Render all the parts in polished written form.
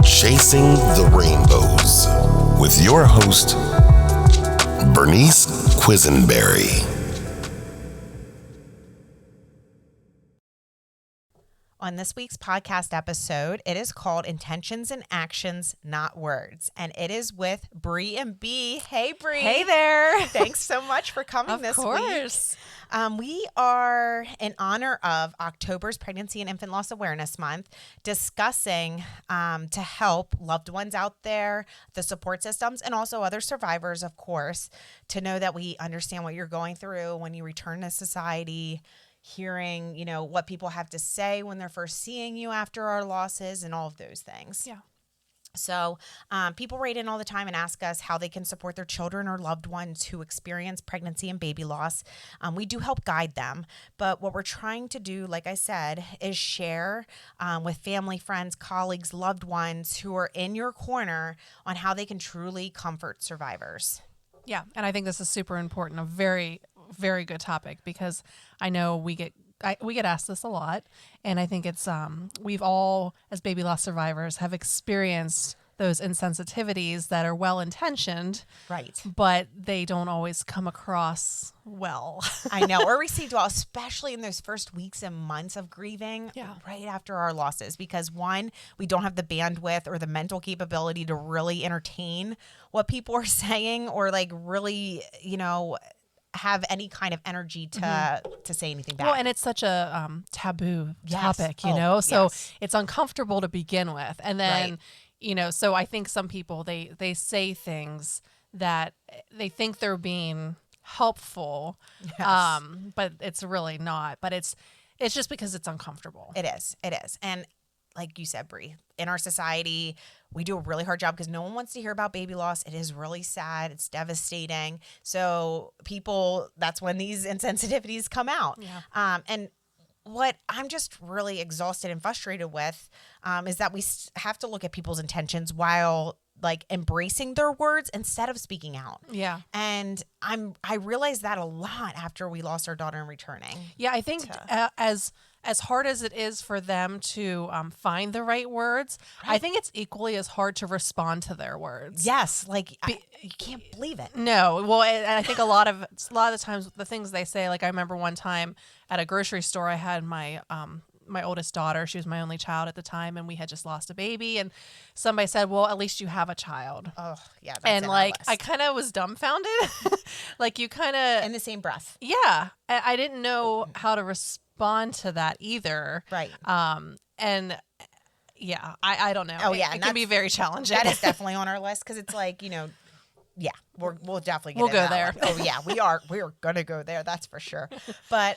Chasing the Rainbows with your host, Bernice Quisenberry. On this week's podcast episode, it is called Intentions and Actions, Not Words. And it is with Bree and B. Hey, Bree. Hey there. Thanks so much for coming this week. Of course. We are, in honor of October's Pregnancy and Infant Loss Awareness Month, discussing to help loved ones out there, the support systems, and also other survivors, of course, to know that we understand what you're going through when you return to society, hearing, what people have to say when they're first seeing you after our losses and all of those things. Yeah. So people write in all the time and ask us how they can support their children or loved ones who experience pregnancy and baby loss. We do help guide them. But what we're trying to do, like I said, is share with family, friends, colleagues, loved ones who are in your corner on how they can truly comfort survivors. Yeah. And I think this is super important, a very, very good topic, because I know we get asked this a lot, and I think it's we've all, as baby loss survivors, have experienced those insensitivities that are well intentioned, right? But they don't always come across well. I know, or received well, especially in those first weeks and months of grieving, right after our losses, because one, we don't have the bandwidth or the mental capability to really entertain what people are saying, or like really, have any kind of energy to say anything back. Well, and it's such a taboo topic, so it's uncomfortable to begin with. And then, so I think some people, they say things that they think they're being helpful, but it's really not. But it's just because it's uncomfortable. It is. And like you said, Bree, in our society, we do a really hard job because no one wants to hear about baby loss. It is really sad. It's devastating. So people, that's when these insensitivities come out. Yeah. And what I'm just really exhausted and frustrated with is that we have to look at people's intentions while like embracing their words instead of speaking out. Yeah. And I realized that a lot after we lost our daughter and returning. Yeah, I think as hard as it is for them to find the right words, I think it's equally as hard to respond to their words. Yes, you can't believe it. No, well, and I think a lot of the times the things they say, like I remember one time at a grocery store, I had my oldest daughter. She was my only child at the time, and we had just lost a baby. And somebody said, "Well, at least you have a child." Oh, yeah. That's and like I kind of was dumbfounded. Like you kind of in the same breath. Yeah, I didn't know how to respond to that either. Right. And yeah, I don't know. Oh yeah, it can be very challenging. That is definitely on our list because it's like yeah, we'll definitely we'll go there. Oh yeah, we're gonna go there. That's for sure. But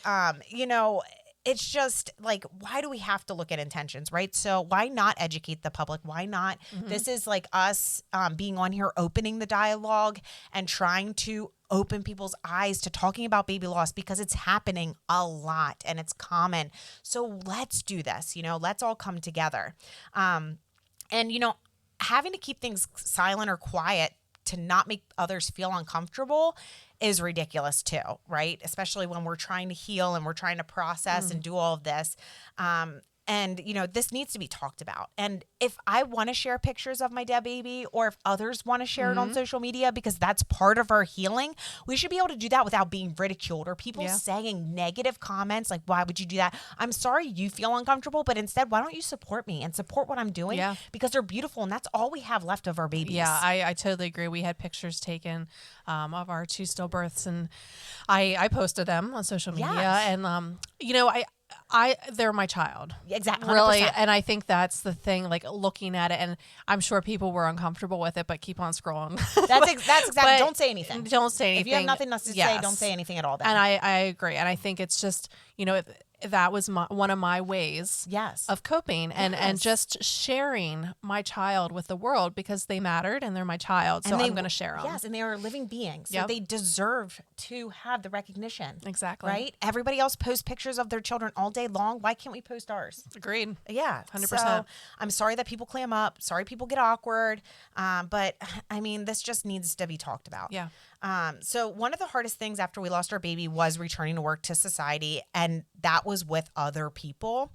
it's just like, why do we have to look at intentions, right? So why not educate the public? Why not? Mm-hmm. This is like us being on here, opening the dialogue and trying to open people's eyes to talking about baby loss because it's happening a lot and it's common. So let's do this, let's all come together. And, having to keep things silent or quiet to not make others feel uncomfortable is ridiculous too, right? Especially when we're trying to heal and we're trying to process and do all of this. And, this needs to be talked about. And if I want to share pictures of my dead baby, or if others want to share it on social media, because that's part of our healing, we should be able to do that without being ridiculed or people saying negative comments like, why would you do that? I'm sorry you feel uncomfortable, but instead, why don't you support me and support what I'm doing? Yeah. Because they're beautiful. And that's all we have left of our babies. Yeah, I totally agree. We had pictures taken of our 2 stillbirths, and I posted them on social media. Yes. And, they're my child. Exactly. 100%. Really. And I think that's the thing, like looking at it, and I'm sure people were uncomfortable with it, but keep on scrolling. That's exactly. Don't say anything. Don't say anything. If you have nothing else to say, don't say anything at all. Then. And I agree. And I think it's just, that was one of my ways of coping and just sharing my child with the world, because they mattered and they're my child. So I'm going to share them. Yes. And they are living beings. So they deserve to have the recognition. Exactly. Right. Everybody else posts pictures of their children all day long. Why can't we post ours? Agreed. Yeah. 100%. So I'm sorry that people clam up. Sorry people get awkward. But I mean, this just needs to be talked about. Yeah. So one of the hardest things after we lost our baby was returning to work to society, and that was with other people.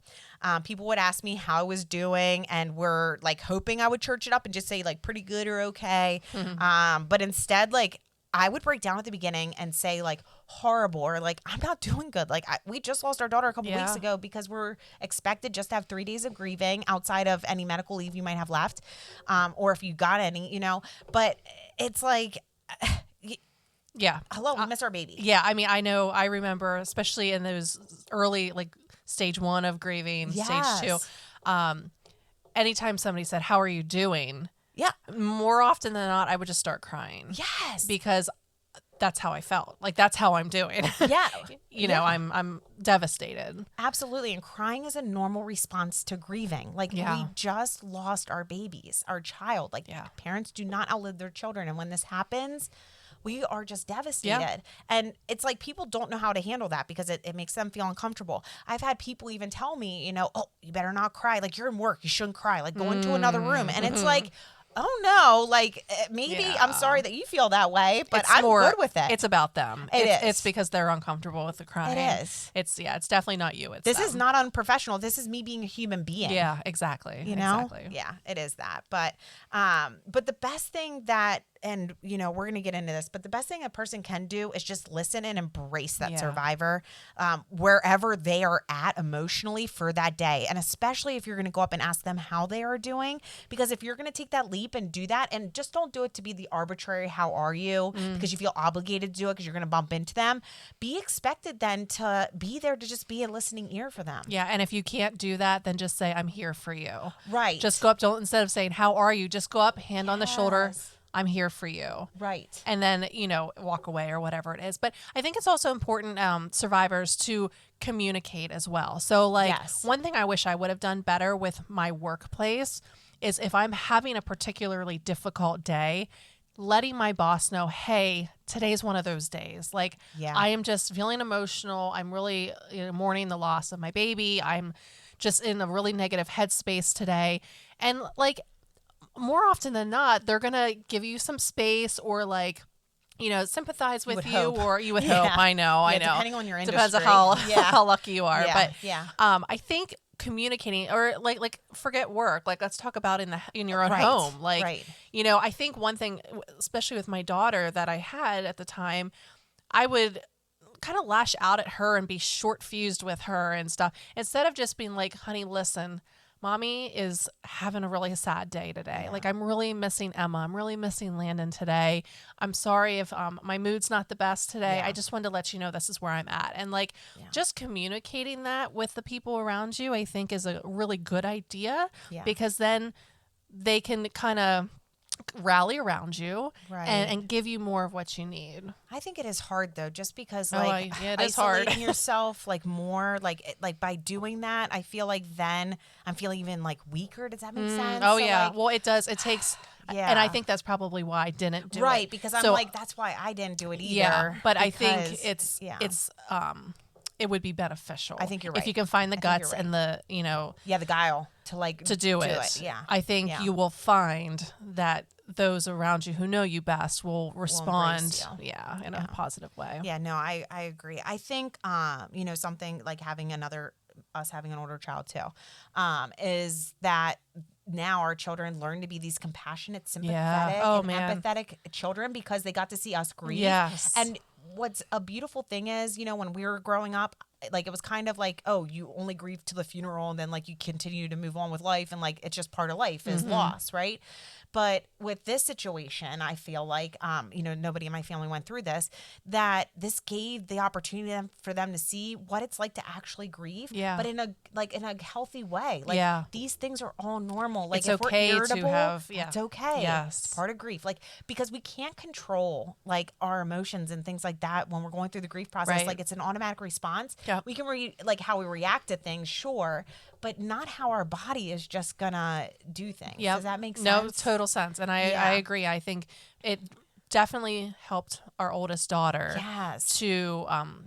People would ask me how I was doing, and were like hoping I would church it up and just say like pretty good or okay. But instead, like I would break down at the beginning and say like horrible or like I'm not doing good. Like we just lost our daughter a couple weeks ago because we're expected just to have 3 days of grieving outside of any medical leave you might have left, or if you got any, you know. But it's like. Yeah. Hello, we miss our baby. Yeah. I mean, I remember, especially in those early, like stage 1 of grieving, stage 2, anytime somebody said, how are you doing? Yeah. More often than not, I would just start crying. Yes. Because that's how I felt. Like, that's how I'm doing. Yeah. You know, I'm devastated. Absolutely. And crying is a normal response to grieving. Like we just lost our babies, our child. Like parents do not outlive their children. And when this happens, we are just devastated. Yeah. And it's like people don't know how to handle that because it makes them feel uncomfortable. I've had people even tell me, you know, oh, you better not cry. Like you're in work. You shouldn't cry. Like go into another room. And it's like, oh no, like maybe I'm sorry that you feel that way, but I'm good with it. It's about them. It's because they're uncomfortable with the crying. It is. It's definitely not you. It's this them. is not unprofessional. This is me being a human being. Yeah, exactly. You know? Exactly. Yeah, it is that. But the best thing that, and you know, we're going to get into this, but the best thing a person can do is just listen and embrace that survivor wherever they are at emotionally for that day. And especially if you're going to go up and ask them how they are doing, because if you're going to take that leap and do that, and just don't do it to be the arbitrary, how are you? Because you feel obligated to do it because you're going to bump into them. Be expected then to be there to just be a listening ear for them. Yeah. And if you can't do that, then just say, I'm here for you. Right. Just go up, instead of saying, how are you? Just go up, hand on the shoulder. I'm here for you. Right. And then, you know, walk away or whatever it is. But I think it's also important, survivors, to communicate as well. So like one thing I wish I would have done better with my workplace is if I'm having a particularly difficult day, letting my boss know, hey, today's one of those days. Like I am just feeling emotional. I'm really mourning the loss of my baby. I'm just in a really negative headspace today. And like, more often than not, they're going to give you some space or like, you know, sympathize with you or you would hope. I know. Depending on your industry. Depends on how lucky you are. But I think communicating or like forget work. Like let's talk about in your own home. Like, you know, I think one thing, especially with my daughter that I had at the time, I would kind of lash out at her and be short fused with her and stuff instead of just being like, honey, listen, Mommy is having a really sad day today. Like I'm really missing Emma. I'm really missing Landon today. I'm sorry if my mood's not the best today. I just wanted to let you know this is where I'm at. And like just communicating that with the people around you, I think is a really good idea because then they can kind of rally around you and give you more of what you need. I think it is hard though, just because like it is hard. Isolating yourself like more like by doing that, I feel like then I'm feeling even like weaker. Does that make sense? Oh so, yeah. Like, well, it does. It takes. And I think that's probably why I didn't do it. Right, because I'm like that's why I didn't do it either. Yeah, but I think it's it would be beneficial. I think you're right. If you can find the guts and the, you know, the guile to do it. Yeah. I think you will find that those around you who know you best will respond in a positive way. Yeah, no, I agree. I think you know, something like having an older child too, is that now our children learn to be these compassionate, sympathetic, empathetic children because they got to see us grieve. Yes. And what's a beautiful thing is, you know, when we were growing up, like it was kind of like, oh, you only grieve to the funeral and then like you continue to move on with life and like it's just part of life is loss, right? But with this situation, I feel like, you know, nobody in my family went through this, that this gave the opportunity for them to see what it's like to actually grieve, but in a healthy way. Like these things are all normal. Like it's if okay we're irritable, to have, it's okay. Yes. It's part of grief. Like, because we can't control like our emotions and things like that when we're going through the grief process. Right. Like it's an automatic response. Yep. We can like how we react to things, sure, but not how our body is just gonna do things. Does that make sense? No, total sense. And I agree. I think definitely helped our oldest daughter Yes. to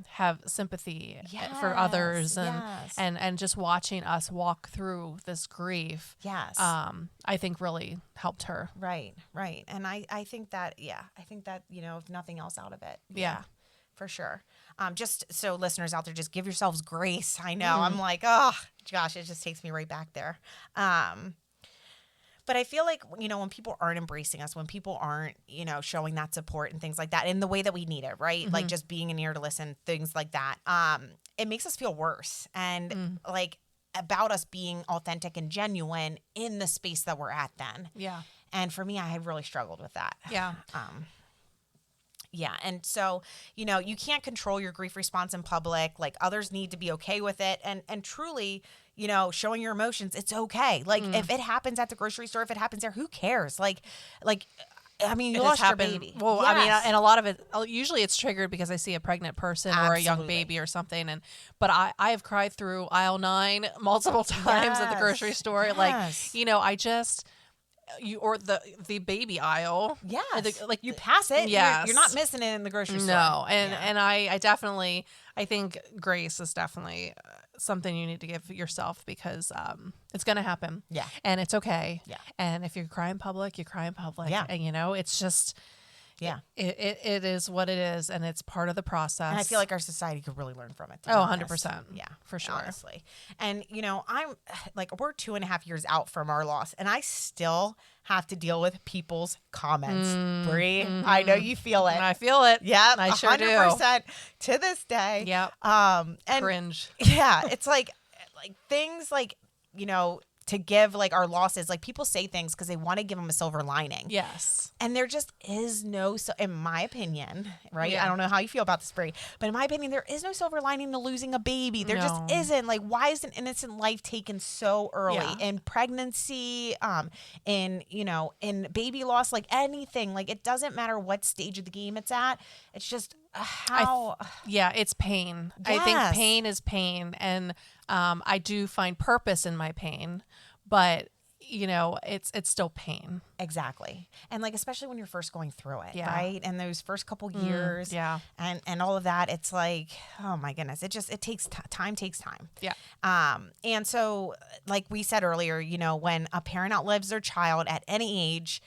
have sympathy for Yes, others, yes. and just watching us walk through this grief, Yes. I think really helped her. Right. And I think that, if nothing else out of it. Yeah. For sure. Just so listeners out there, just give yourselves grace. I know. I'm like, oh gosh, it just takes me right back there. But I feel like, when people aren't embracing us, when people aren't, showing that support and things like that in the way that we need it, right? Like just being an ear to listen, things like that. It makes us feel worse. And like about us being authentic and genuine in the space that we're at then. Yeah. And for me, I have really struggled with that. Yeah. Yeah. And so, you can't control your grief response in public. Like others need to be okay with it. And truly, showing your emotions, it's okay. Like if it happens at the grocery store, if it happens there, who cares? Like, I mean, you lost your baby. Well, Yes. I mean, and a lot of it, usually it's triggered because I see a pregnant person or a young Absolutely. baby or something. But I have cried through aisle 9 multiple times at the grocery Yes. store. Yes. Or the baby aisle. Yes. Like you pass it. Yes. You're not missing it in the grocery store. No. And Yeah. and I definitely, I think grace is definitely something you need to give yourself, because it's going to happen. Yeah. And it's okay. Yeah. And if you cry in public, you cry in public. Yeah. And, it's just, Yeah. it is what it is, and it's part of the process. And I feel like our society could really learn from it. To be Oh, honest. 100%. Yeah, For sure. Honestly. And, I'm like, we're 2.5 years out from our loss, and I still have to deal with people's comments. Brie, I know you feel it. I feel it. Yeah, I sure do. 100% to this day. Yep. And Cringe. yeah, it's like things like, to give like our losses, like people say things because they want to give them a silver lining. Yes. And there just is no, in my opinion, right? Yeah. I don't know how you feel about this, Brie, but in my opinion, there is no silver lining to losing a baby. There just No. isn't. Like, why is an innocent life taken so early Yeah. in pregnancy, in baby loss, like anything? Like, it doesn't matter what stage of the game it's at. It's just how. Yeah, it's pain. I think Yes. pain is pain, and I do find purpose in my pain, but it's still pain. Exactly. And like, especially when you're first going through it, Yeah. right? And those first couple years, yeah. and all of that, it's like, oh my goodness, it takes time takes time. Yeah. And so like we said earlier, when a parent outlives their child at any age,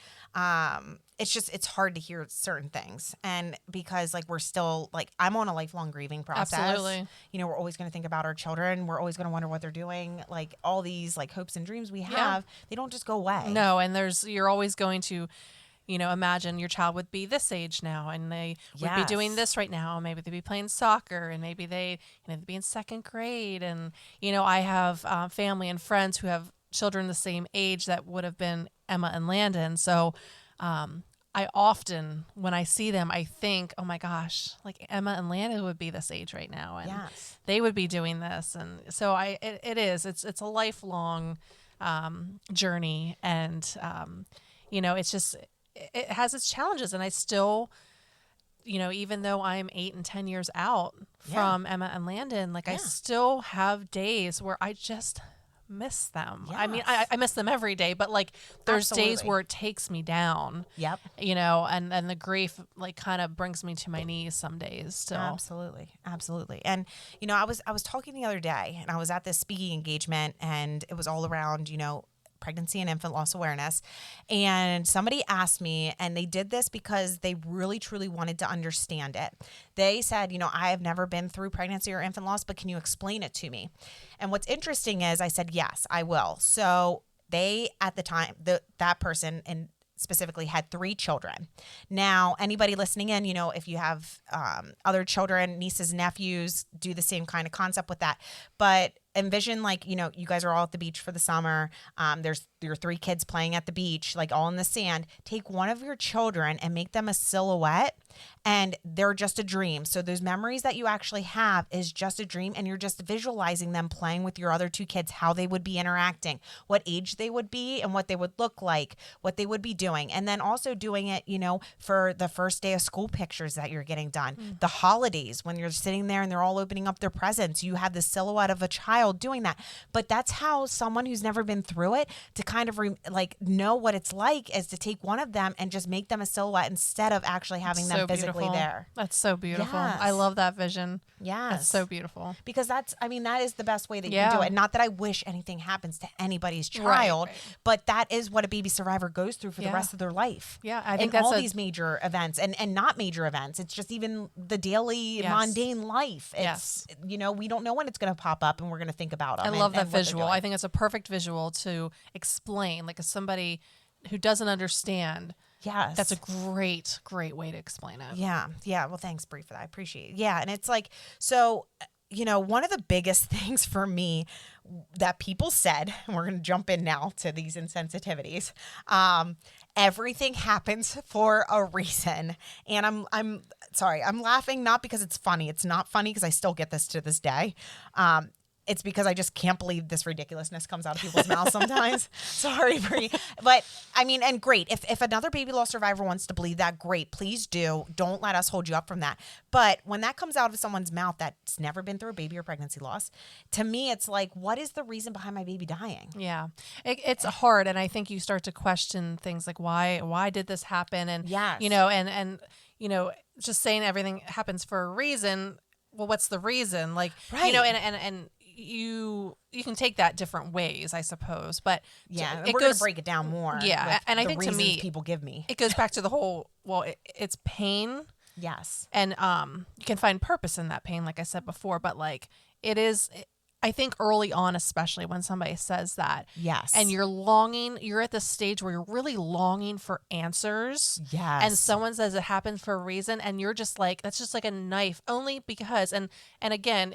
it's hard to hear certain things. And because like, we're still like, I'm on a lifelong grieving process. Absolutely. We're always going to think about our children. We're always going to wonder what they're doing. Like all these like hopes and dreams we have, they don't just go away. No, and you're always going to, imagine your child would be this age now, and they would be doing Yes. this right now. Maybe they'd be playing soccer, and maybe they'd be in 2nd grade. And, I have family and friends who have children the same age that would have been Emma and Landon. So I often, when I see them, I think, oh my gosh, like Emma and Landon would be this age right now, and Yes. they would be doing this. And so it's a lifelong journey, and it's just, it has its challenges. And I still, even though I'm 8 and 10 years out from Emma and Landon, like I still have days where I just miss them. I mean, Yes. I miss them every day, but like there's days Absolutely. where it takes me down. Yep. And the grief like kind of brings me to my knees some days still. Absolutely. And I was talking the other day, and I was at this speaking engagement, and it was all around pregnancy and infant loss awareness. And somebody asked me, and they did this because they really truly wanted to understand it. They said, I have never been through pregnancy or infant loss, but can you explain it to me? And what's interesting is I said, yes, I will. So they, at the time, that person, and specifically had 3 children. Now, anybody listening in, if you have other children, nieces, nephews, do the same kind of concept with that. But envision like, you guys are all at the beach for the summer. There's your 3 kids playing at the beach, like all in the sand. Take one of your children and make them a silhouette, and they're just a dream. So those memories that you actually have is just a dream, and you're just visualizing them playing with your other 2 kids, how they would be interacting, what age they would be, and what they would look like, what they would be doing. And then also doing it, for the first day of school pictures that you're getting done. The holidays, when you're sitting there and they're all opening up their presents, you have the silhouette of a child child doing that. But that's how someone who's never been through it to kind of know what it's like is to take one of them and just make them a silhouette instead of actually having them physically beautiful. there. That's so beautiful. Yes. I love that vision. Yes. That's so beautiful. Because that is the best way that you can do it. Not that I wish anything happens to anybody's child, but that is what a baby survivor goes through for the rest of their life. Yeah, I think in that's all these major events and not major events. It's just even the daily mundane life. It's we don't know when it's going to pop up, and we're going to think about them. I love that visual. I think it's a perfect visual to explain, like, as somebody who doesn't understand. Yes. That's a great way to explain it. Yeah. Yeah. Well, thanks, Brie, for that. I appreciate it. Yeah. And it's like, so, one of the biggest things for me that people said, and we're going to jump in now to these insensitivities. Everything happens for a reason. And I'm sorry, I'm laughing not because it's funny. It's not funny because I still get this to this day. It's because I just can't believe this ridiculousness comes out of people's mouths sometimes. Sorry, Brie. But I mean, and great. If another baby loss survivor wants to believe that, great. Please do. Don't let us hold you up from that. But when that comes out of someone's mouth that's never been through a baby or pregnancy loss, to me, it's like, what is the reason behind my baby dying? Yeah. It's hard. And I think you start to question things like, why did this happen? And, and just saying everything happens for a reason. Well, what's the reason? Like, and you can take that different ways, I suppose, but we're going to break it down more. Yeah, and I think to me, people give me, it goes back to the whole. Well, it's pain. Yes, and you can find purpose in that pain, like I said before. But like it is, I think early on, especially when somebody says that, yes, and you're at the stage where you're really longing for answers. Yes, and someone says it happened for a reason, and you're just like, that's just like a knife, only because, and again.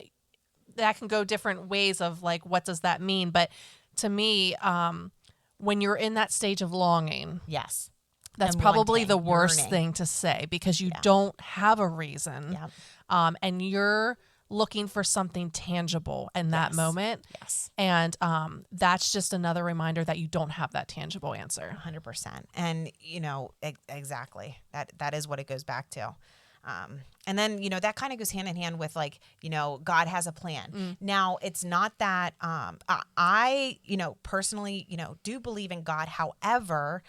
That can go different ways of like, what does that mean? But to me, when you're in that stage of longing, yes, that's probably the worst thing to say because you don't have a reason. Yeah. And you're looking for something tangible in that moment. Yes. And that's just another reminder that you don't have that tangible answer. 100%. And, exactly. That is what it goes back to. And then, that kind of goes hand in hand with like, God has a plan. Now, it's not that I, personally, do believe in God. However,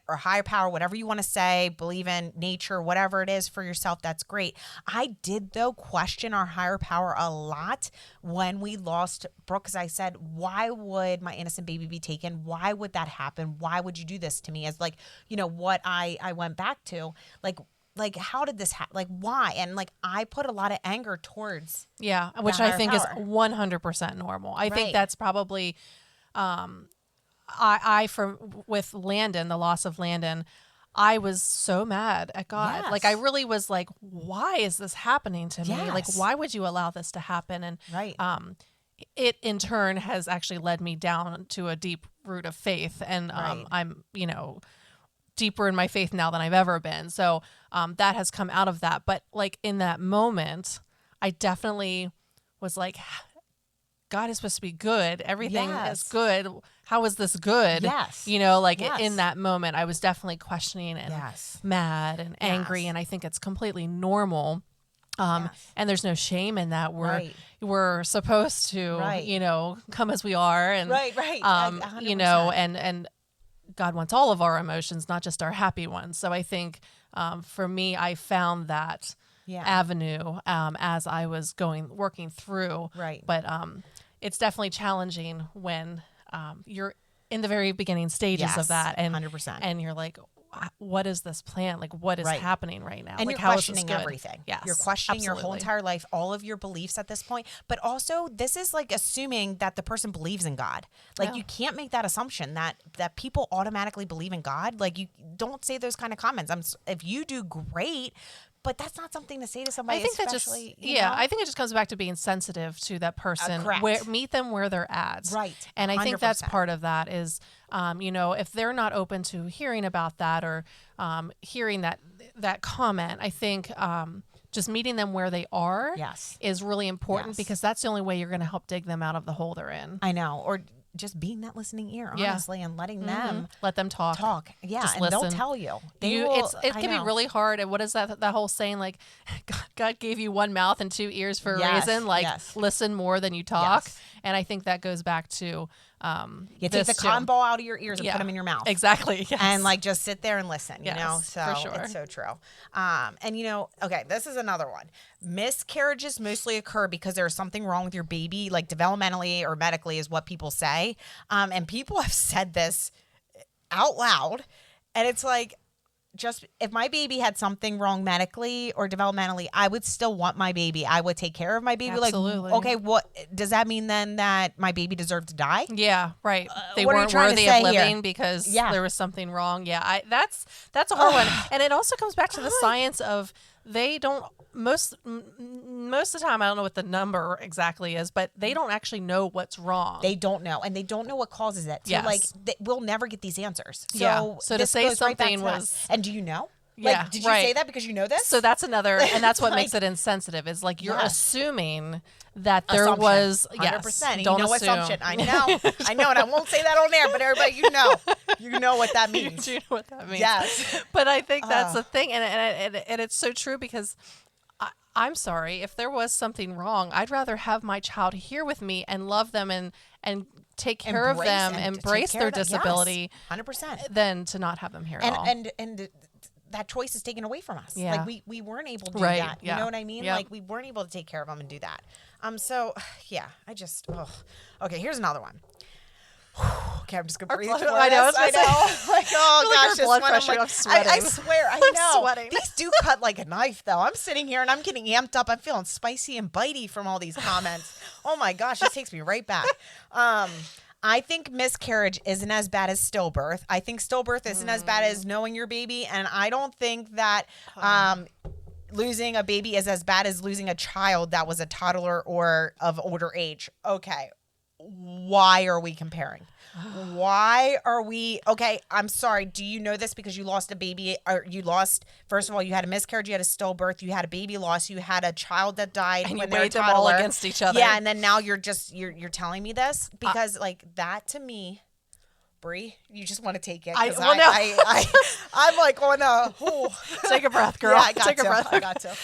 or higher power, whatever you want to say, believe in nature, whatever it is for yourself, that's great. I did, though, question our higher power a lot when we lost Brooke, because I said, why would my innocent baby be taken? Why would that happen? Why would you do this to me? As like, what I went back to, like, how did this happen? Like, why? And like, I put a lot of anger towards. Yeah. Which I think is 100% normal. I think that's probably, with Landon, the loss of Landon, I was so mad at God. Yes. Like, I really was like, why is this happening to me? Yes. Like, why would you allow this to happen? And, it in turn has actually led me down to a deep root of faith. And, I'm, deeper in my faith now than I've ever been. So that has come out of that. But like in that moment, I definitely was like, God is supposed to be good. Everything is good. How is this good? Yes. In that moment, I was definitely questioning and mad and angry. And I think it's completely normal. And there's no shame in that. We're supposed to, come as we are. And, and God wants all of our emotions, not just our happy ones. So I think for me, I found that avenue as I was working through. Right. But it's definitely challenging when you're in the very beginning stages of that. And 100%. And you're like, what is this plan? Like, what is happening right now? And like, you're questioning everything. Yes, you're questioning your whole absolutely. entire life, all of your beliefs at this point. But also, this is like assuming that the person believes in God. Like, you can't make that assumption that people automatically believe in God. Like, you don't say those kind of comments. If you do, great. But that's not something to say to somebody. I think that just, I think it just comes back to being sensitive to that person. Meet them where they're at. Right. And I think that's part of that is, if they're not open to hearing about that or hearing that comment, I think just meeting them where they are is really important because that's the only way you're going to help dig them out of the hole they're in. I know. Or just being that listening ear, honestly, and letting them let them talk. Yeah, just and listen. they'll tell you. It can be really hard. And what is that whole saying? Like, God gave you one mouth and two ears for a reason. Like, listen more than you talk. And I think that goes back to you take the cotton ball out of your ears and put them in your mouth. Exactly. Yes. And like just sit there and listen, you Yes, know? So for sure. it's so true. And you know, okay, this is another one. Miscarriages mostly occur because there's something wrong with your baby, like developmentally or medically is what people say. And people have said this out loud. And it's like, just if my baby had something wrong medically or developmentally, I would still want my baby. I would take care of my baby. Absolutely. Like, okay, what does that mean then that my baby deserved to die? Yeah, right. They what are you weren't trying to worthy say of living here? because Yeah. there was something wrong. Yeah, that's a hard one. And it also comes back to the science of they don't most of the time, I don't know what the number exactly is, but they don't actually know what's wrong. They don't know, and they don't know what causes it. So Yes. like we'll never get these answers. So Yeah. So to this say goes right back something to that. was- and do you know? Yeah, Like, did you right. say that because you know this? So that's another, and that's what Like- makes it insensitive. Is like you're Yes. assuming that there Assumption. was 100%. Yes, You know assume. assumption. I know. I know, and I won't say that on air, but everybody, you know what that You means. do know what that means. Yes. But I think that's the thing, and it's so true because I'm sorry if there was something wrong. I'd rather have my child here with me and love them and take care of them, and embrace take care their of them. disability, 100%. than to not have them here at all. And that choice is taken away from us. Yeah. Like we weren't able to do Right, that. You yeah. know what I mean? Yep. Like we weren't able to take care of them and do that. So yeah, I just okay. Here's another one. Okay, I'm just gonna breathe. blood- for I know, this. I was gonna know. Like, oh like our gosh, this blood one, pressure, I'm I'm like, sweating. I swear, I I'm know. sweating. These do cut like a knife, though. I'm sitting here and I'm getting amped up. I'm feeling spicy and bitey from all these comments. Oh my gosh, this takes me right back. I think miscarriage isn't as bad as stillbirth. I think stillbirth isn't as bad as knowing your baby, and I don't think that losing a baby is as bad as losing a child that was a toddler or of older age. Okay, why are we comparing? Why are we okay? I'm sorry. Do you know this because you lost a baby, or you lost? First of all, you had a miscarriage, you had a stillbirth, you had a baby loss, you had a child that died, And when you they were weighed them all toddler. against each other. Yeah, and then now you're telling me this because like that to me, Bree, you just want to take it. 'Cause Well, no. I'm like on a Take a breath, girl. Yeah, I got Take to. a breath. I got to.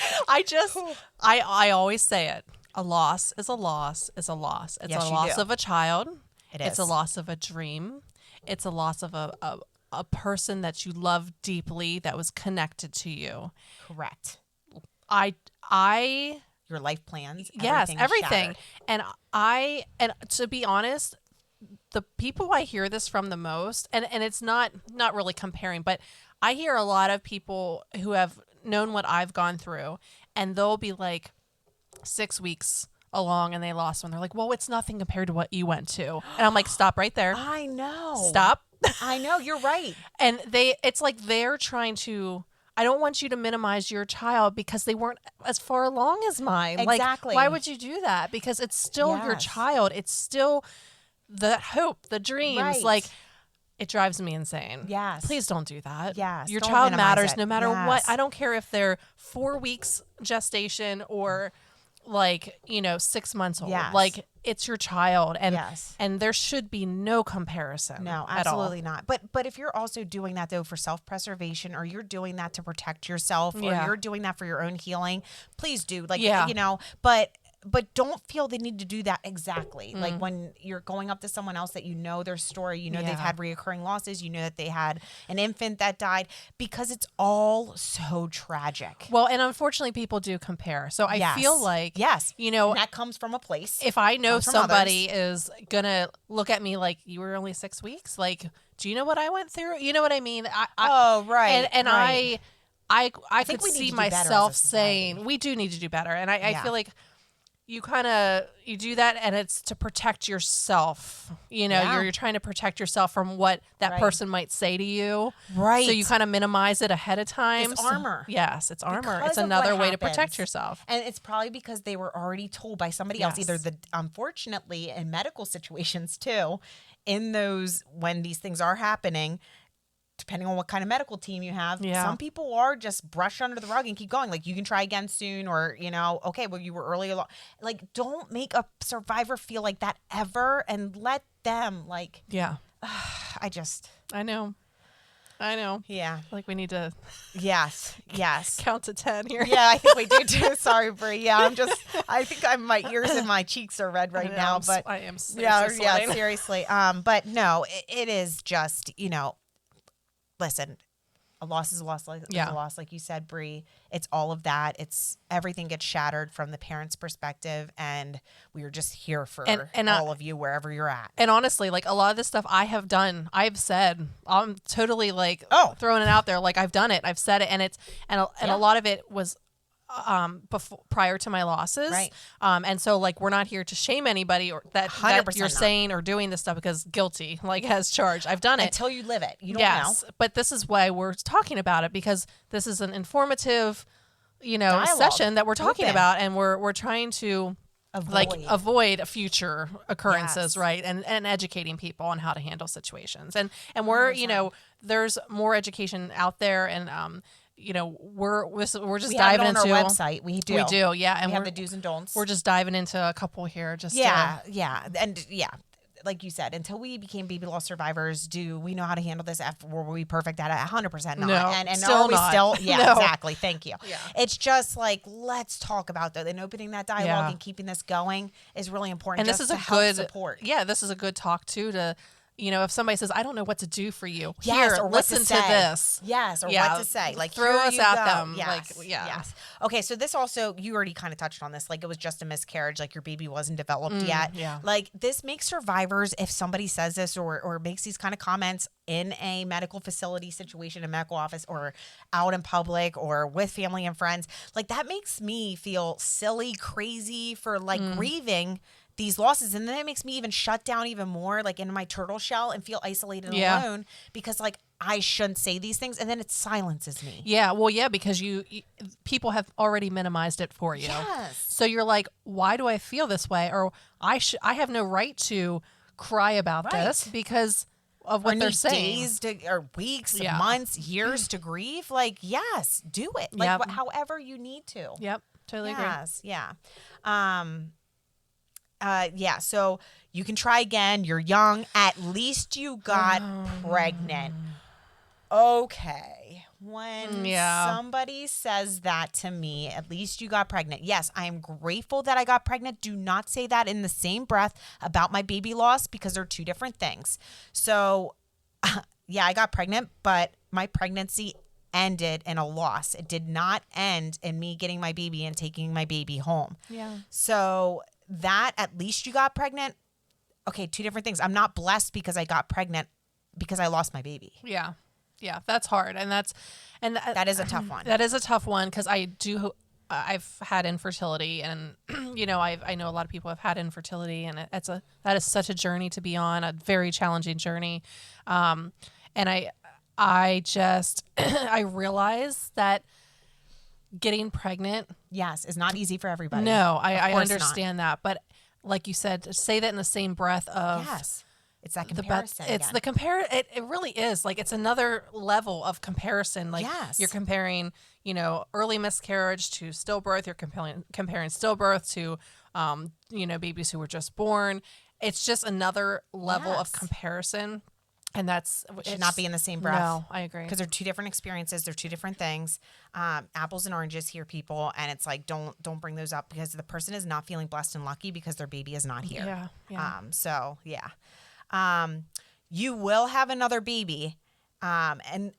I always say it. A loss is a loss is a loss. It's Yes, a you loss do. of a child. is. It's a loss of a dream. It's a loss of a person that you love deeply that was connected to you. Correct. Your life plans. Yes, is everything. shattered. And to be honest, the people I hear this from the most, and it's not really comparing, but I hear a lot of people who have known what I've gone through, and they'll be like 6 weeks along and they lost one. They're like, well, it's nothing compared to what you went to. And I'm like, stop right there. I know. Stop. I know. You're right. And it's like they're trying to, I don't want you to minimize your child because they weren't as far along as mine. Exactly. Like, why would you do that? Because it's still your Yes. child. It's still the hope, the dreams. Right. Like, it drives me insane. Yes. Please don't do that. Yes, Your don't child minimize matters it. no matter what. Yes. I don't care if they're 4 weeks gestation or 6 months old. Yes. Like, it's your child. And Yes. and there should be no comparison. No, at all. absolutely not. But if you're also doing that though for self-preservation, or you're doing that to protect yourself, or Yeah. you're doing that for your own healing, please do. Like Yeah. but don't feel the need to do that exactly. Like when you're going up to someone else that you know their story, you know they've Yeah. had reoccurring losses, you know that they had an infant that died, because it's all so tragic. Well, and unfortunately, people do compare. So I Yes. feel like, Yes. you know, And that comes from a place. if I know comes from somebody is gonna look at me like, you were only 6 weeks, like, do you know what I went through? You know what I mean? Oh, right, And right. I think could we need see to do better as a myself society. saying we do need to do better, and I Yeah. feel like you do that, and it's to protect yourself. You know, Yeah. you're trying to protect yourself from what that Right. person might say to you. Right. So you kind of minimize it ahead of time. It's So- armor. yes, it's armor. Because It's of another what way to protect happens. yourself. And it's probably because they were already told by somebody else, Yes. either unfortunately in medical situations too, in those, when these things are happening, depending on what kind of medical team you have, Yeah. some people are just brush under the rug and keep going. Like, you can try again soon, or, okay, well, you were early along. Like, don't make a survivor feel like that ever, and let them, like, Yeah, I just, I know. I know. Yeah. Like we need to Yes. count to 10 here. Yeah, I think we do too. Sorry, Brie. Yeah, I think my ears and my cheeks are red right now, but I am so yeah, sweating. seriously. But no, it is just, listen, a loss is a loss, like Yeah. a loss, like you said, Brie. It's all of that. It's everything gets shattered from the parents' perspective, and we are just here for And all of you wherever you're at. And honestly, like a lot of this stuff I have done, I've said, I'm totally like throwing it out there. Like I've done it, I've said it, and a lot of it was before, prior to my losses. Right. And so like, we're not here to shame anybody or that 100% you're not. saying or doing this stuff because guilty, like as charged. I've done it. Until you live it, you don't know. But this is why we're talking about it, because this is an informative, Dialogue. session that we're talking Open. about, and we're trying to avoid future occurrences, Yes. right? And educating people on how to handle situations. And we're, there's more education out there, and we're just We diving have it on into our website. We do. We do, yeah. And We have we're the do's and don'ts. we're just diving into a couple here, just Yeah. And like you said, until we became baby loss survivors, do we know how to handle this? Were we perfect at it? 100% not. No, and still are we not. still? Yeah, No. exactly. Thank you. Yeah. It's just like, let's talk about that. And opening that dialogue Yeah. and keeping this going is really important. And this just is to a help good support. Yeah, this is a good talk too to. If somebody says, I don't know what to do for you, Yes, here, or what listen to say. this. Yes, or Yeah, what to say. Like, throw here us you at go. them. Yes, Like, yeah. yes. Okay, so this also, you already kind of touched on this. Like, it was just a miscarriage. Like, your baby wasn't developed yet. yeah. Like, this makes survivors, if somebody says this or makes these kind of comments in a medical facility situation, a medical office, or out in public, or with family and friends, like, that makes me feel silly, crazy for, like, grieving these losses. And then it makes me even shut down even more, like in my turtle shell, and feel isolated and alone, because like I shouldn't say these things, and then it silences me. Yeah, well, yeah, because you people have already minimized it for you. Yes. So you're like, why do I feel this way? Or I have no right to cry about this because of what or they're need saying. days or weeks, Yeah. months, years to grieve. Like, yes, do it. Like, Yep. however you need to. Yep, totally Yes, yeah. So you can try again. You're young. At least you got pregnant. Okay. When somebody says that to me, at least you got pregnant. Yes, I am grateful that I got pregnant. Do not say that in the same breath about my baby loss, because they're two different things. So, yeah, I got pregnant, but my pregnancy ended in a loss. It did not end in me getting my baby and taking my baby home. Yeah. So that, at least you got pregnant. Okay, two different things. I'm not blessed because I got pregnant because I lost my baby. Yeah. Yeah, that's hard. And That is a tough one. That is a tough one, because I've had infertility, and I know a lot of people have had infertility, and that is such a journey to be on, a very challenging journey. And I just I realize that getting pregnant, yes, is not easy for everybody. no, I course understand that, but like you said, to say that in the same breath of Yes. It's that the comparison. it's the it really is, like, it's another level of comparison. Like, Yes. you're comparing early miscarriage to stillbirth, you're comparing stillbirth to babies who were just born. It's just another level of Yes. comparison, and that's should not be in the same breath. No, I agree. Because they're two different experiences. They're two different things. Apples and oranges here, people. And it's like, don't bring those up, because the person is not feeling blessed and lucky because their baby is not here. Yeah. So yeah. You will have another baby. And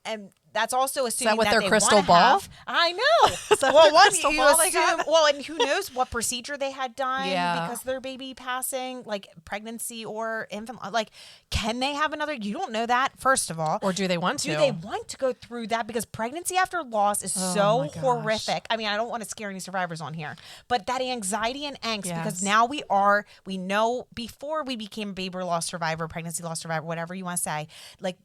that's also assuming with that their they crystal wanna ball? have- I know. that Well, their one crystal you ball they got? assume. Well, and who knows what procedure they had done Yeah. because of their baby passing, like pregnancy or infant. Like, can they have another? You don't know that, first of all. Or do they want to? Do they want to go through that? Because pregnancy after loss is so my gosh. horrific. I mean, I don't want to scare any survivors on here, but that anxiety and angst, because Yes. now we know, before we became a baby loss survivor, pregnancy loss survivor, whatever you want to say, like,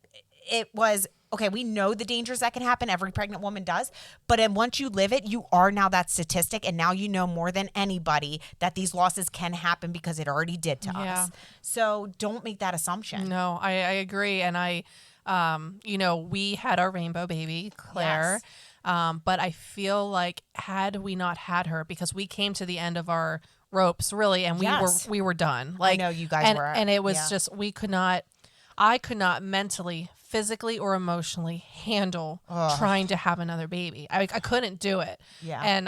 it was, okay, we know the dangers that can happen. Every pregnant woman does. But then once you live it, you are now that statistic. And now you know more than anybody that these losses can happen, because it already did to us. So don't make that assumption. No, I agree. And we had our rainbow baby, Claire. Yes. But I feel like, had we not had her, because we came to the end of our ropes, really, and Yes. we were done. Like, know you guys were. and it was Yeah. just, I could not mentally, physically or emotionally handle trying to have another baby. I couldn't do it. Yeah. And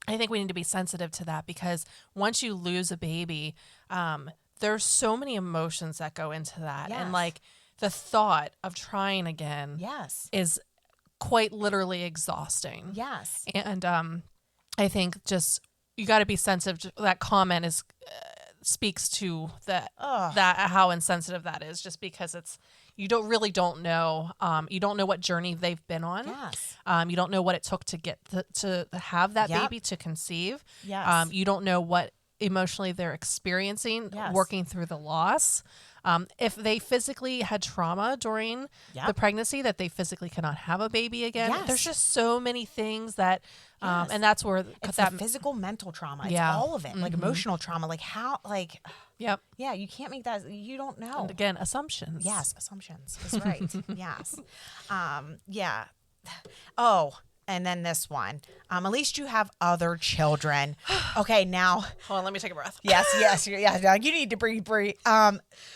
I think we need to be sensitive to that, because once you lose a baby, there's so many emotions that go into that. Yes. And like the thought of trying again Yes. is quite literally exhausting. Yes. And I think just you got to be sensitive. That comment is speaks to that how insensitive that is, just because you don't know. You don't know what journey they've been on. Yes. You don't know what it took to get to have that Yep. baby, to conceive. Yes. You don't know what emotionally they're experiencing, Yes. working through the loss. If they physically had trauma during Yep. the pregnancy, that they physically cannot have a baby again. Yes. There's just so many things that, Yes. and that's where It's that the physical, mental trauma. It's Yeah. all of it. Like emotional trauma. Like how, like, Yep. yeah, you can't make that. You don't know. And again, assumptions. Yes, assumptions is right. Yes. Yeah. Oh, and then this one. At least you have other children. Okay, now. Hold on, let me take a breath. Yes. Now you need to breathe.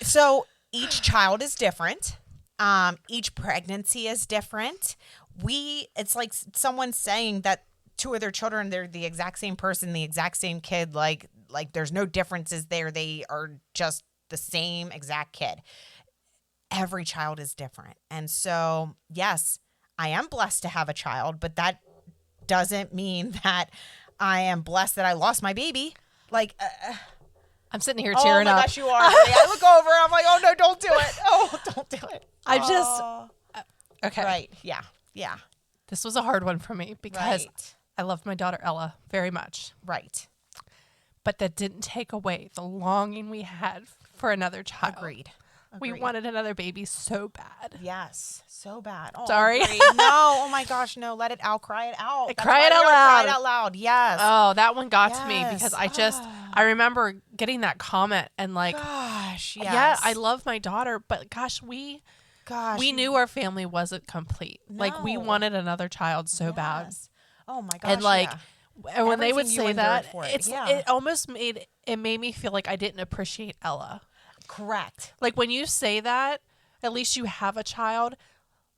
So each child is different. Each pregnancy is different. It's like someone saying that two of their children, they're the exact same person, the exact same kid. Like there's no differences there. They are just the same exact kid. Every child is different. And so, yes, I am blessed to have a child, but that doesn't mean that I am blessed that I lost my baby. Like, I'm sitting here tearing oh my up. gosh, you are. I look over and I'm like, oh no, don't do it. Oh, don't do it. I just, okay. Right. Yeah. Yeah. This was a hard one for me because Right. I loved my daughter Ella very much. Right. But that didn't take away the longing we had for another child. Agreed. We wanted another baby so bad. Yes. So bad. Oh, Sorry. agreed. No. Oh my gosh. No. Let it out. Cry it out. That's Cry why it out we are loud. Cry it out loud. Yes. Oh, that one got to me Yes. because I remember getting that comment and like, Gosh. Yes. yeah, I love my daughter, but gosh, we knew our family wasn't complete. Like we No. wanted another child so bad. Yes. Oh my gosh. And like, yeah. and when they would Everything you say endured that, for it. it's Yeah. it almost made me feel like I didn't appreciate Ella. Correct. Like when you say that, at least you have a child.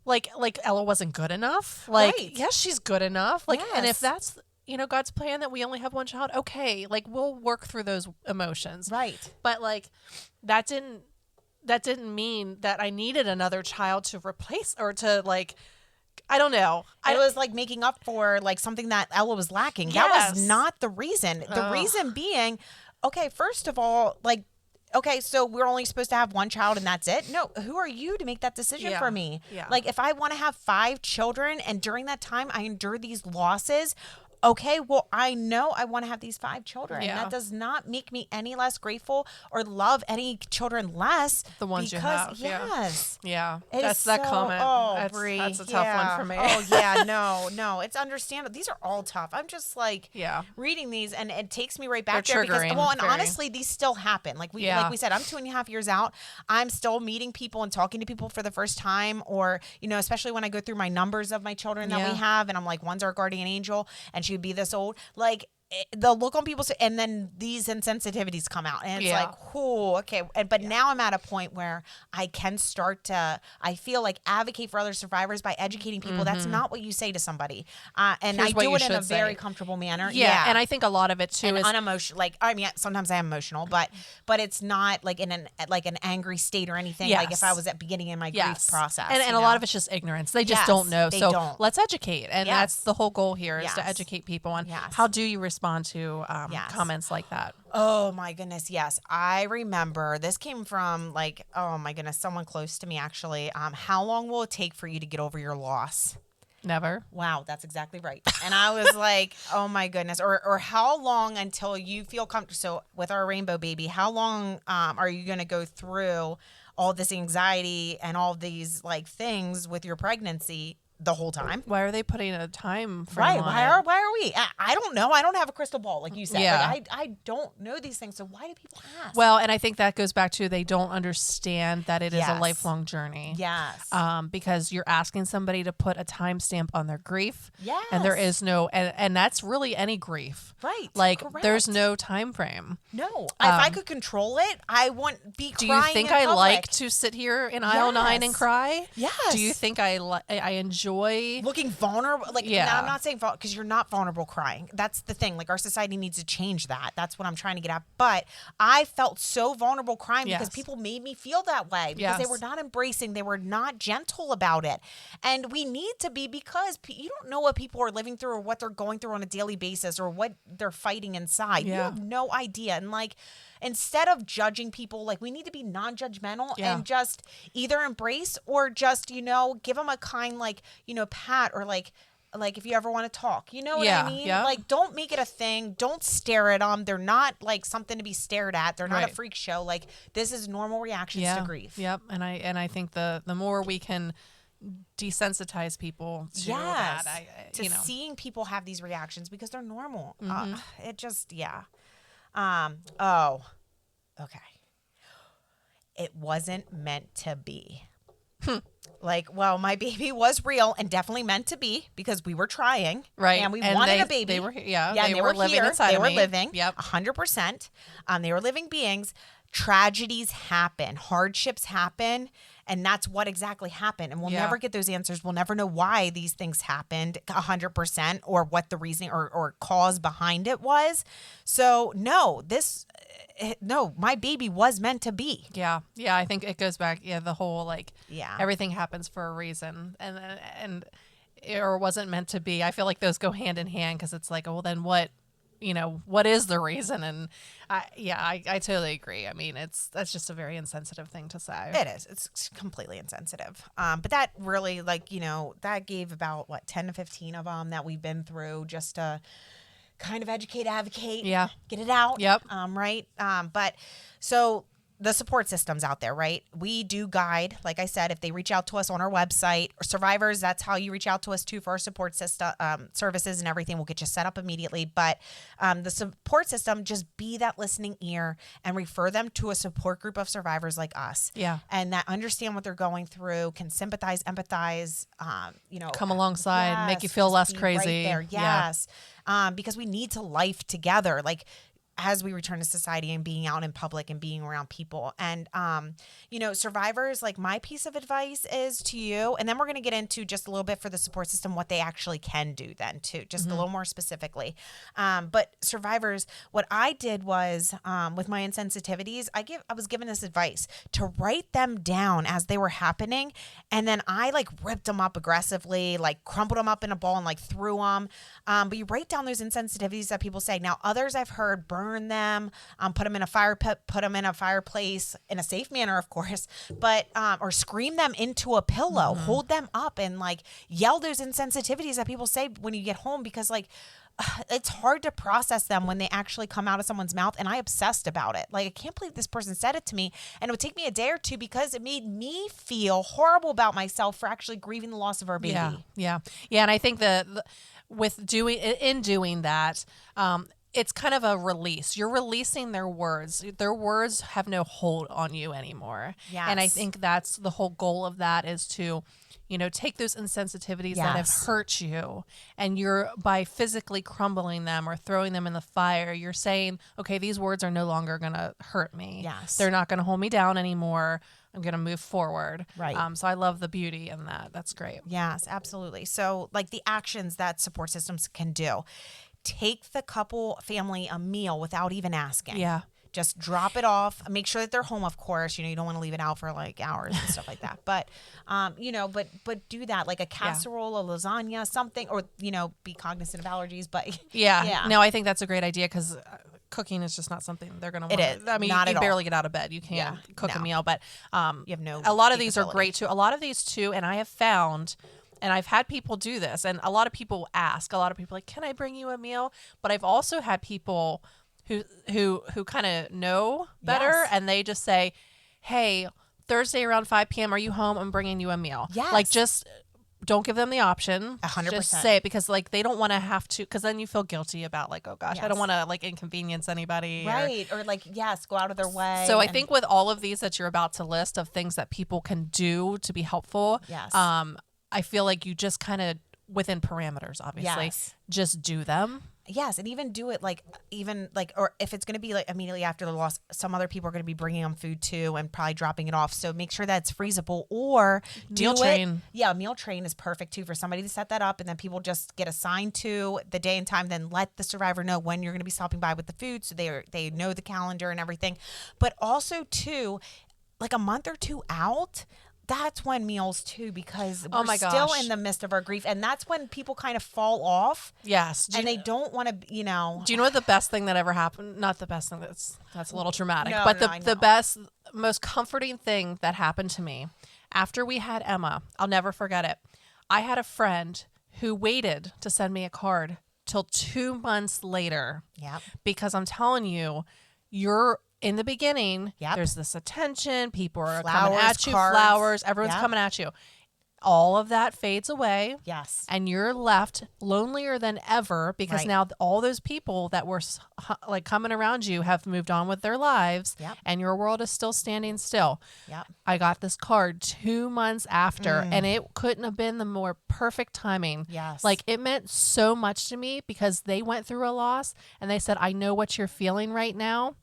Like Ella wasn't good enough. Like Right. yes, she's good enough. Like and if Yes. that's God's plan that we only have one child, okay. Like we'll work through those emotions. Right. But like that didn't mean that I needed another child to replace or to like I don't know. It was like making up for like something that Ella was lacking. That Yes. was not the reason. The Ugh. reason being, okay, first of all, like, okay, so we're only supposed to have one child and that's it? No, who are you to make that decision Yeah. for me? Yeah. Like, if I want to have 5 children and during that time I endure these losses, okay, well, I know I want to have these 5 children. Yeah. That does not make me any less grateful or love any children less. The ones you because, have, yeah. Yes. Yeah. It That's is that so- comment. Oh, Bree, that's a tough one for me. Oh, yeah, no, it's understandable. These are all tough. I'm just like Yeah. reading these, and it takes me right back They're there because, triggering, well, and very. honestly, these still happen. Like we said, I'm 2.5 years out. I'm still meeting people and talking to people for the first time, or especially when I go through my numbers of my children that Yeah. we have, and I'm like, one's our guardian angel, and she would be this old, like. The look on people's, and then these insensitivities come out, and it's Yeah. like, oh, okay. But now I'm at a point where I can start to, I feel like, advocate for other survivors by educating people. That's not what you say to somebody, and Here's I what do you it in a should say. very comfortable manner. Yeah. And I think a lot of it too and is unemotional. Like, I mean, sometimes I am emotional, but it's not like in an angry state or anything. Like if Yes. I was at beginning in my grief process, And a lot of it's just ignorance. They just Yes, don't know. they So don't. let's educate. And Yes. that's the whole goal here is Yes. to educate people on Yes. how do you respond to Yes. comments like that. Oh my goodness, yes. I remember this came from like, oh my goodness, someone close to me actually. How long will it take for you to get over your loss? Never. Wow, that's exactly right. And I was like, oh my goodness. Or how long until you feel comfortable? So with our rainbow baby, how long are you going to go through all this anxiety and all these like things with your pregnancy the whole time. Why are they putting a time frame Right. on Why are we? I don't know. I don't have a crystal ball, like you said. Yeah. Like, I don't know these things. So why do people ask? Well, and I think that goes back to they don't understand that it is a Yes. lifelong journey. Yes. Because you're asking somebody to put a timestamp on their grief. Yes. And there is no, and that's really any grief. Right. Like Correct. there's no time frame. No. If I could control it, I wouldn't be Do crying you think in I public. like to sit here in aisle 9 and Yes. cry? Yes. Do you think I enjoy? looking vulnerable? Like, Yeah. now I'm not saying because you're not vulnerable crying. That's the thing. Like, our society needs to change that. That's what I'm trying to get at. But I felt so vulnerable crying because Yes. people made me feel that way because they Yes. were not embracing. They were not gentle about it. And we need to be, because you don't know what people are living through or what they're going through on a daily basis or what they're fighting inside. You Yeah. have no idea. And like, instead of judging people, like, we need to be non-judgmental Yeah. and just either embrace or just, give them a kind, like, pat, or like if you ever want to talk, you know what Yeah, I mean? yeah. Like, don't make it a thing. Don't stare at them. They're not like something to be stared at. They're not a Right. freak show. Like, this is normal reactions Yeah. to grief. Yep. And I think the more we can desensitize people to Yes. that, to seeing people have these reactions because they're normal. Mm-hmm. It just, yeah. Oh, okay. It wasn't meant to be. Like, well, my baby was real and definitely meant to be because we were trying. Right. And we And wanted they- a baby. they were- yeah, Yeah, they and were living here. inside They of were me. living. Yep. 100%. They were living beings. Tragedies happen. Hardships happen. And that's what exactly happened. And we'll Yeah. never get those answers. We'll never know why these things happened 100% or what the reasoning or cause behind it was. So, no, my baby was meant to be. Yeah. I think it goes back. Yeah, the whole like, Yeah. everything happens for a reason, and or wasn't meant to be. I feel like those go hand in hand because it's like, well, then what? What is the reason? And I totally agree. I mean, that's just a very insensitive thing to say. It is. It's completely insensitive. But that really, that gave about 10 to 15 of them that we've been through just to kind of educate, advocate, Yeah. get it out. Yep. Right. But so the support systems out there, right? We do guide, like I said, if they reach out to us on our website, or survivors, that's how you reach out to us too for our support system, services and everything. We'll get you set up immediately. But the support system, just be that listening ear and refer them to a support group of survivors like us. Yeah. And that understand what they're going through, can sympathize, empathize, Come alongside, make you yes, feel just less be crazy. Right there. Yeah. Yes. Because we need to life together. Like, as we return to society and being out in public and being around people. And, survivors, like, my piece of advice is to you, and then we're going to get into just a little bit for the support system, what they actually can do then too, just a little more specifically. But survivors, what I did was, with my insensitivities, I was given this advice to write them down as they were happening. And then I ripped them up aggressively, crumpled them up in a ball and threw them. But you write down those insensitivities that people say. Now, others I've heard burn them, put them in a fire pit, put them in a fireplace in a safe manner, of course, but or scream them into a pillow, hold them up, and yell those insensitivities that people say when you get home, because it's hard to process them when they actually come out of someone's mouth. And I obsessed about it. I can't believe this person said it to me. And it would take me a day or two because it made me feel horrible about myself for actually grieving the loss of our baby. Yeah. And I think with doing that, it's kind of a release. You're releasing their words. Their words have no hold on you anymore. Yes. And I think that's the whole goal of that, is to, take those insensitivities that have Yes. hurt you, and you're, by physically crumbling them or throwing them in the fire, you're saying, okay, these words are no longer going to hurt me. Yes. They're not going to hold me down anymore. I'm going to move forward. Right. So I love the beauty in that. That's great. Yes, absolutely. So the actions that support systems can do. Take the family a meal without even asking. Yeah. Just drop it off. Make sure that they're home, of course. You don't want to leave it out for hours and stuff like that. But, but do that, like a casserole, a lasagna, something, or, be cognizant of allergies. But Yeah. No, I think that's a great idea, because cooking is just not something they're going to want. It is. I mean, Not you at barely get out of bed. You can't cook a No. meal, but you have no a lot of these are capability. great too. A lot of these too, and I have found, and I've had people do this, and a lot of people ask, a lot of people like, can I bring you a meal? But I've also had people who kind of know better, Yes. and they just say, hey, Thursday around 5 p.m., are you home? I'm bringing you a meal. Yes. Just don't give them the option. 100%. Just say it, because like they don't want to have to, because then you feel guilty about like, oh gosh, I don't want to like inconvenience anybody. Right. Or like, yes, go out of their way. So I think with all of these that you're about to list of things that people can do to be helpful, yes. I feel like you just kind of, within parameters, obviously, Yes. just do them. Yes, and even do it or if it's going to be like immediately after the loss, some other people are going to be bringing them food too and probably dropping it off. So make sure that it's freezable, or Meal train. Yeah, meal train is perfect too for somebody to set that up, and then people just get assigned to the day and time. Then let the survivor know when you're going to be stopping by with the food, so they know the calendar and everything. But also too, like a month or two out, that's when meals too, because we're still in the midst of our grief, and that's when people kind of fall off. Yes, and they don't want to, Do you know what the best thing that ever happened? Not the best thing. That's a little traumatic. No, but no, the best, most comforting thing that happened to me after we had Emma, I'll never forget it. I had a friend who waited to send me a card till 2 months later. Yep. Because I'm telling you, you're in the beginning, Yep. there's this attention, people are Flowers, coming at you, cards. flowers, everyone's Yep. coming at you. All of that fades away. Yes. And you're left lonelier than ever, because Right. now all those people that were like coming around you have moved on with their lives. Yep. And your world is still standing still. Yep. I got this card 2 months after, and it couldn't have been the more perfect timing. Yes. Like, it meant so much to me, because they went through a loss and they said, I know what you're feeling right now,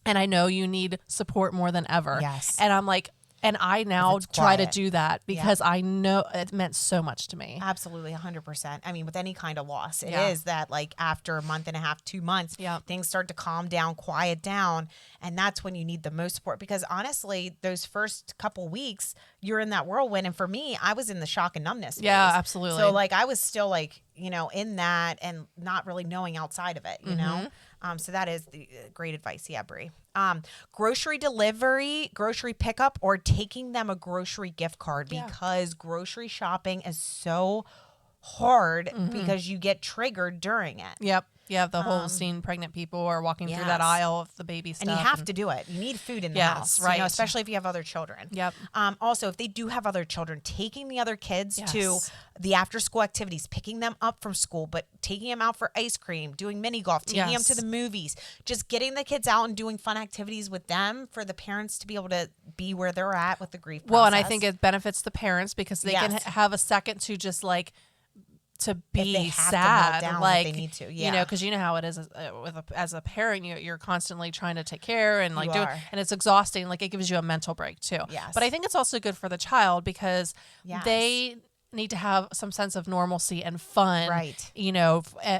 and I know you need support more than ever. Yes. And I'm like, and I now it's try to quiet. do that, because I know it meant so much to me. Absolutely, 100%. I mean, with any kind of loss, it Yeah. is that like after a month and a half, 2 months, Yeah. things start to calm down, quiet down. And that's when you need the most support, because honestly, those first couple weeks, you're in that whirlwind. And for me, I was in the shock and numbness Yeah, phase. absolutely. So like I was still like, in that and not really knowing outside of it, you know? So that is the great advice. Yeah, Brie. Grocery delivery, grocery pickup, or taking them a grocery gift card, because grocery shopping is so hard because you get triggered during it. Yep. Yeah, the whole scene, pregnant people are walking through that yes. aisle of the baby stuff. And you have to do it. You need food in the Yes, house, right. especially if you have other children. Yep. Also, if they do have other children, taking the other kids to Yes. the after-school activities, picking them up from school, but taking them out for ice cream, doing mini golf, taking them Yes. to the movies, just getting the kids out and doing fun activities with them for the parents to be able to be where they're at with the grief process. Well, and I think it benefits the parents, because they can Yes. have a second to just like to be they have to sad, melt down if like they need to, because you know how it is as a parent, you're constantly trying to take care and like You do, are. and it's exhausting. Like, it gives you a mental break too. Yes. But I think it's also good for the child, because Yes. they need to have some sense of normalcy and fun, Right.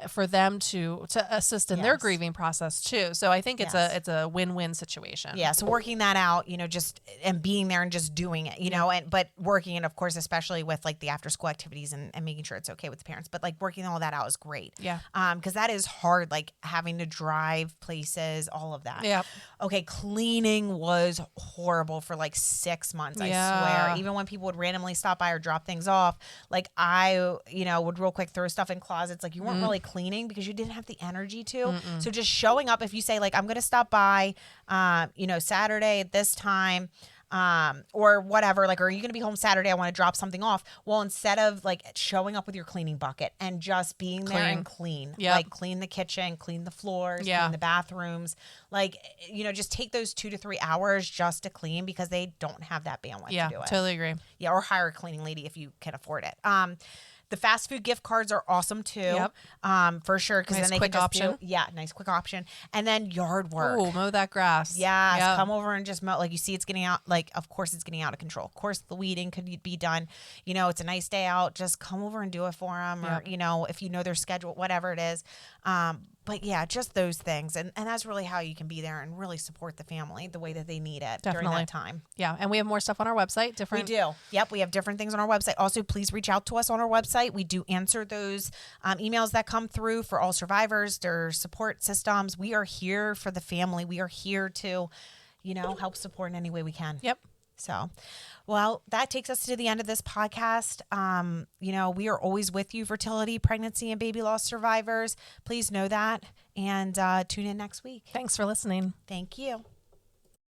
For them to assist in their Yes. grieving process too. So I think it's Yes. it's a win-win situation. Yeah, so working that out, just and being there and just doing it, but working it, of course, especially with like the after school activities and making sure it's okay with the parents, but like working all that out is great. Yeah. Because that is hard, like having to drive places, all of that. Yep. Okay, cleaning was horrible for like 6 months, I Yeah. swear. Even when people would randomly stop by or drop things off, like I, would real quick throw stuff in closets. Like you weren't really cleaning because you didn't have the energy to. So just showing up, if you say like, I'm going to stop by, Saturday at this time, or whatever, like, are you going to be home Saturday? I want to drop something off. Well, instead of like showing up with your cleaning bucket and just being there and clean, Yep. like clean the kitchen, clean the floors, Yeah. clean the bathrooms, like, just take those 2 to 3 hours just to clean, because they don't have that bandwidth Yeah, to do it. totally agree. Yeah, or hire a cleaning lady if you can afford it. The fast food gift cards are awesome too. Yep. For sure, because Nice then they quick can just option. nice quick option. And then yard work. Oh, mow that grass. Yes, Yep. come over and just mow. Like you see, it's getting out. Like, of course, it's getting out of control. Of course, the weeding could be done. It's a nice day out. Just come over and do it for them, or Yep. if you know their schedule, whatever it is. But yeah, just those things, and that's really how you can be there and really support the family the way that they need it during Definitely. that time. Yeah, and we have more stuff on our website. We Different. do. Yep. We have different things on our website. Also, please reach out to us on our website. We do answer those emails that come through for all survivors, their support systems. We are here for the family. We are here to, help support in any way we can. Yep. So, well, that takes us to the end of this podcast. We are always with you, fertility, pregnancy, and baby loss survivors. Please know that, and tune in next week. Thanks for listening. Thank you.